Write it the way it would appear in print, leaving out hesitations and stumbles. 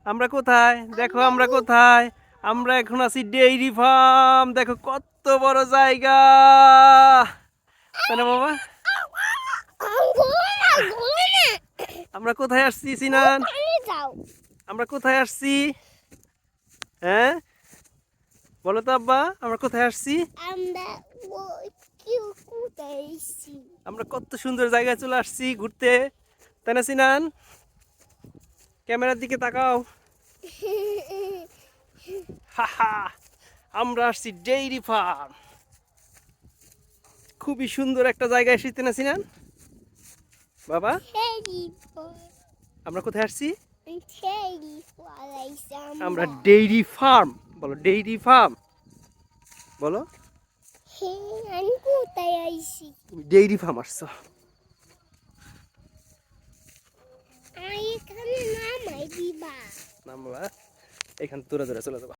আমরা কোথায় দেখো, আমরা কোথায়? আমরা এখন আছি ডেইরি ফার্ম। দেখো কত বড় জায়গা, তাই না বাবা? আমরা কোথায় আসছি সিনান? আমরা কোথায় আসছি? হ্যাঁ বলো তো আব্বা, আমরা কোথায় আসছি? আমরা কত সুন্দর জায়গায় চলে আসছি ঘুরতে, তাই না সিনান? ক্যামেরার দিকে তাকাও। হাহা, আমরা আসছি ডেইরি ফার্ম। খুবই সুন্দর একটা জায়গায় এসেছি না সিনান বাবা? আমরা কোথায় আসছি? আমরা ডেইরি ফার্ম। বলো ডেইরি ফার্ম, বলো। তুমি ডেইরি ফার্ম আসছো। নামবা, এখান দূরে দূরে চলে যাবা।